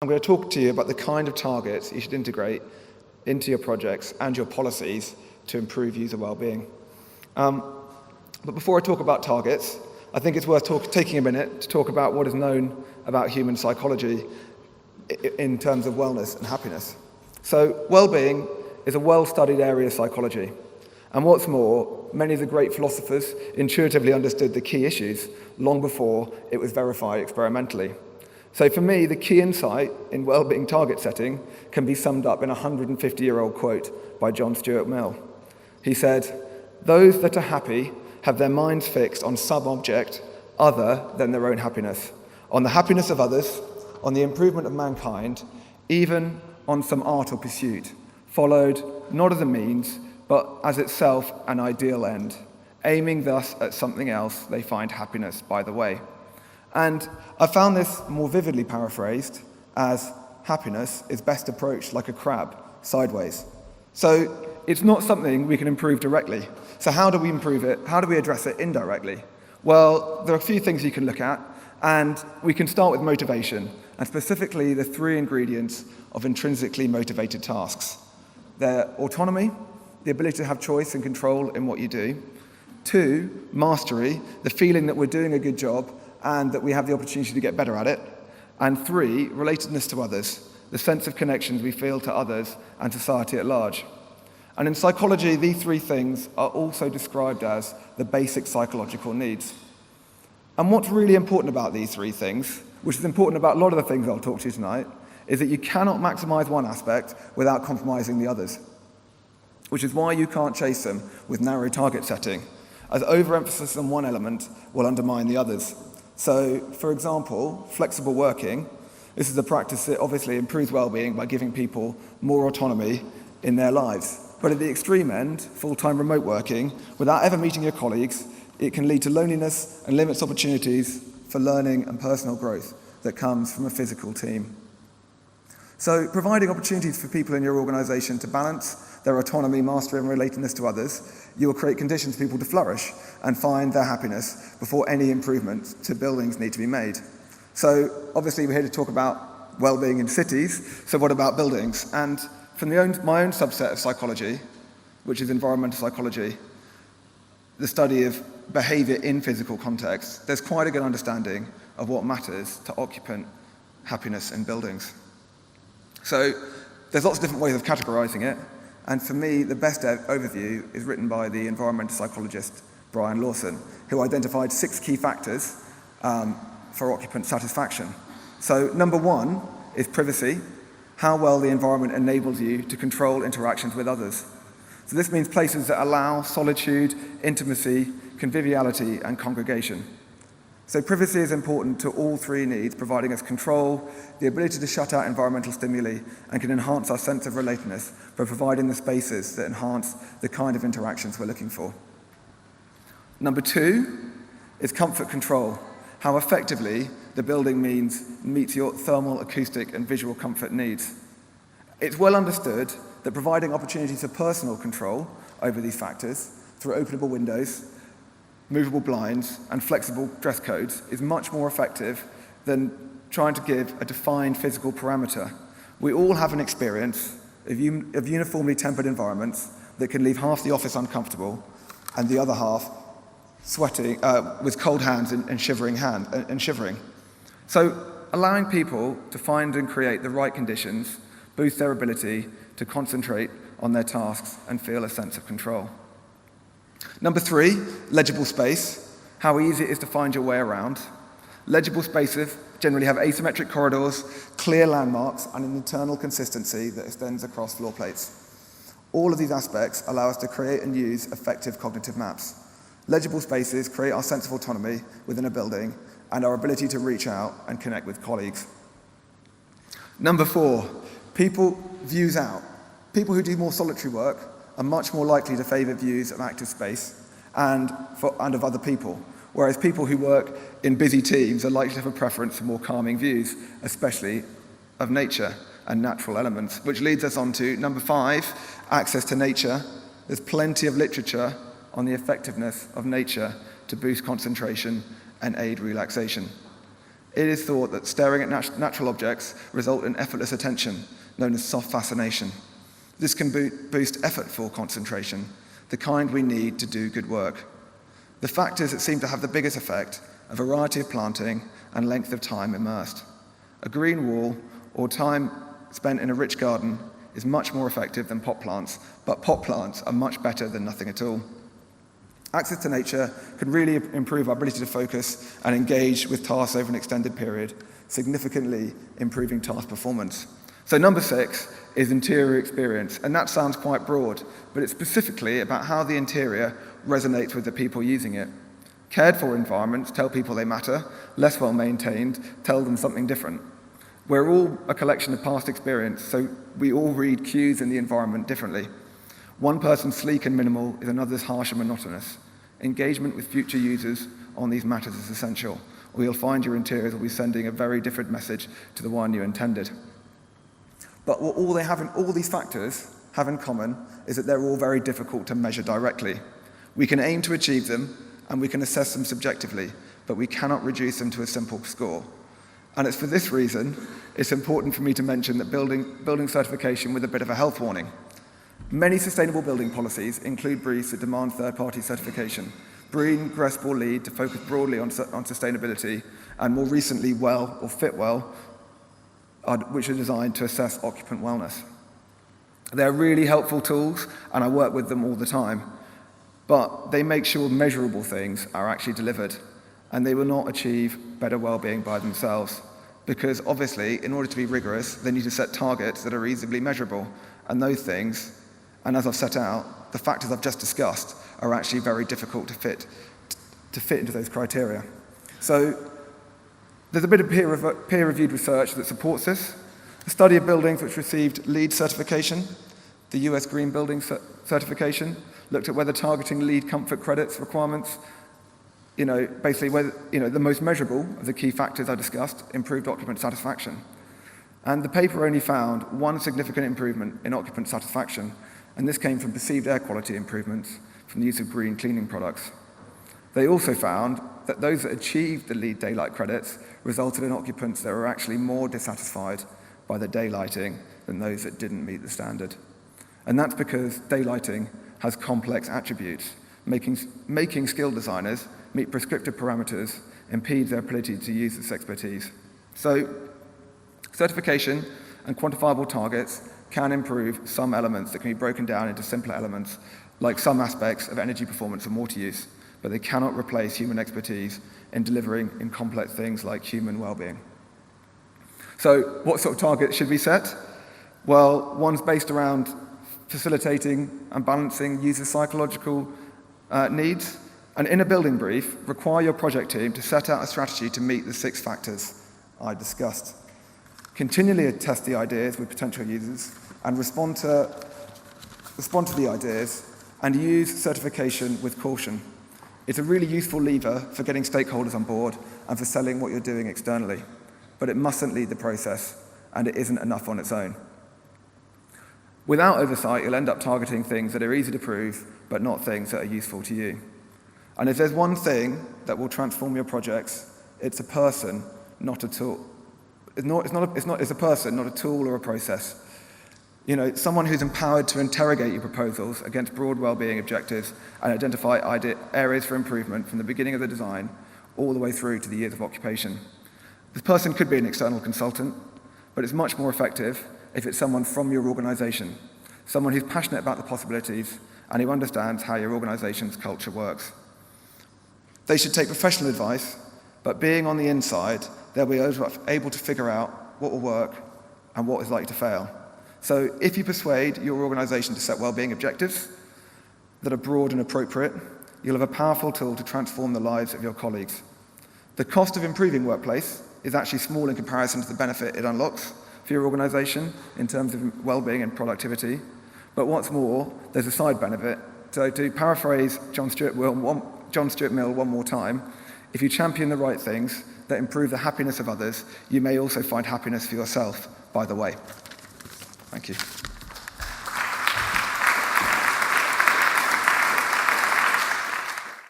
I'm going to talk to you about the kind of targets you should integrate into your projects and your policies to improve user well-being. But before I talk about targets, I think it's worth taking a minute to talk about what is known about human psychology in terms of wellness and happiness. So well-being is a well-studied area of psychology. And what's more, many of the great philosophers intuitively understood the key issues long before it was verified experimentally. So for me, the key insight in well-being target setting can be summed up in a 150-year-old quote by John Stuart Mill. He said, "Those that are happy have their minds fixed on some object other than their own happiness, on the happiness of others, on the improvement of mankind, even on some art or pursuit, followed not as a means, but as itself an ideal end, aiming thus at something else they find happiness by the way." And I found this more vividly paraphrased as happiness is best approached like a crab, sideways. So it's not something we can improve directly. So how do we improve it? How do we address it indirectly? Well, there are a few things you can look at, and we can start with motivation, and specifically the three ingredients of intrinsically motivated tasks. They're autonomy, the ability to have choice and control in what you do. 2, mastery, the feeling that we're doing a good job and that we have the opportunity to get better at it. And 3, relatedness to others, the sense of connections we feel to others and society at large. And in psychology, these 3 things are also described as the basic psychological needs. And what's really important about these 3 things, which is important about a lot of the things I'll talk to you tonight, is that you cannot maximize one aspect without compromising the others, which is why you can't chase them with narrow target setting, as overemphasis on one element will undermine the others. So, for example, flexible working, this is a practice that obviously improves well-being by giving people more autonomy in their lives. But at the extreme end, full-time remote working, without ever meeting your colleagues, it can lead to loneliness and limits opportunities for learning and personal growth that comes from a physical team. So, providing opportunities for people in your organisation to balance their autonomy, mastery and relatedness to others, you will create conditions for people to flourish and find their happiness before any improvements to buildings need to be made. So obviously we're here to talk about well-being in cities, so what about buildings? And from my own subset of psychology, which is environmental psychology, the study of behaviour in physical context, there's quite a good understanding of what matters to occupant happiness in buildings. So there's lots of different ways of categorising it. And for me, the best overview is written by the environmental psychologist Brian Lawson, who identified 6 key factors for occupant satisfaction. So number 1 is privacy, how well the environment enables you to control interactions with others. So this means places that allow solitude, intimacy, conviviality, and congregation. So privacy is important to all 3 needs, providing us control, the ability to shut out environmental stimuli, and can enhance our sense of relatedness by providing the spaces that enhance the kind of interactions we're looking for. Number 2 is comfort control, how effectively the building meets your thermal, acoustic, and visual comfort needs. It's well understood that providing opportunities for personal control over these factors through openable windows, movable blinds, and flexible dress codes is much more effective than trying to give a defined physical parameter. We all have an experience of uniformly tempered environments that can leave half the office uncomfortable and the other half sweating with cold hands and shivering. So allowing people to find and create the right conditions boosts their ability to concentrate on their tasks and feel a sense of control. Number 3, legible space, how easy it is to find your way around. Legible spaces generally have asymmetric corridors, clear landmarks, and an internal consistency that extends across floor plates. All of these aspects allow us to create and use effective cognitive maps. Legible spaces create our sense of autonomy within a building and our ability to reach out and connect with colleagues. Number 4, people views out. People who do more solitary work are much more likely to favour views of active space and of other people, whereas people who work in busy teams are likely to have a preference for more calming views, especially of nature and natural elements, which leads us on to number 5, access to nature. There's plenty of literature on the effectiveness of nature to boost concentration and aid relaxation. It is thought that staring at natural objects result in effortless attention, known as soft fascination. This can boost effortful concentration, the kind we need to do good work. The factors that seem to have the biggest effect are variety of planting and length of time immersed. A green wall or time spent in a rich garden is much more effective than pot plants, but pot plants are much better than nothing at all. Access to nature can really improve our ability to focus and engage with tasks over an extended period, significantly improving task performance. So number 6 is interior experience, and that sounds quite broad, but it's specifically about how the interior resonates with the people using it. Cared for environments tell people they matter, less well maintained tell them something different. We're all a collection of past experience, so we all read cues in the environment differently. One person's sleek and minimal is another's harsh and monotonous. Engagement with future users on these matters is essential, or you'll find your interiors will be sending a very different message to the one you intended. But what all these factors have in common is that they're all very difficult to measure directly. We can aim to achieve them, and we can assess them subjectively, but we cannot reduce them to a simple score. And it's for this reason it's important for me to mention that building certification with a bit of a health warning. Many sustainable building policies include briefs that demand third-party certification. BREEAM, GRESB or LEED to focus broadly on sustainability, and more recently WELL or FitWell, which are designed to assess occupant wellness. They're really helpful tools, and I work with them all the time, but they make sure measurable things are actually delivered, and they will not achieve better well-being by themselves, because obviously, in order to be rigorous, they need to set targets that are easily measurable, and those things, and as I've set out, the factors I've just discussed are actually very difficult to fit into those criteria. So there's a bit of peer-reviewed research that supports this. A study of buildings which received LEED certification, the US Green Building certification, looked at whether targeting LEED comfort credits requirements, basically whether, the most measurable of the key factors I discussed, improved occupant satisfaction. And the paper only found one significant improvement in occupant satisfaction, and this came from perceived air quality improvements from the use of green cleaning products. They also found that those that achieved the LEED daylight credits resulted in occupants that were actually more dissatisfied by the daylighting than those that didn't meet the standard. And that's because daylighting has complex attributes. Making skilled designers meet prescriptive parameters impedes their ability to use this expertise. So, certification and quantifiable targets can improve some elements that can be broken down into simpler elements, like some aspects of energy performance and water use, but they cannot replace human expertise in delivering in complex things like human well-being. So what sort of targets should we set? Well, one's based around facilitating and balancing user psychological needs, and in a building brief, require your project team to set out a strategy to meet the 6 factors I discussed. Continually test the ideas with potential users and respond to the ideas and use certification with caution. It's a really useful lever for getting stakeholders on board and for selling what you're doing externally, but it mustn't lead the process, and it isn't enough on its own. Without oversight, you'll end up targeting things that are easy to prove, but not things that are useful to you. And if there's one thing that will transform your projects, it's a person, not a tool. It's a person, not a tool or a process. Someone who's empowered to interrogate your proposals against broad well-being objectives and identify areas for improvement from the beginning of the design all the way through to the years of occupation. This person could be an external consultant, but it's much more effective if it's someone from your organization, someone who's passionate about the possibilities and who understands how your organization's culture works. They should take professional advice, but being on the inside, they'll be able to figure out what will work and what is likely to fail. So if you persuade your organization to set well-being objectives that are broad and appropriate, you'll have a powerful tool to transform the lives of your colleagues. The cost of improving workplace is actually small in comparison to the benefit it unlocks for your organization in terms of well-being and productivity. But what's more, there's a side benefit. So to paraphrase John Stuart Mill one more time, if you champion the right things that improve the happiness of others, you may also find happiness for yourself, by the way. Thank you.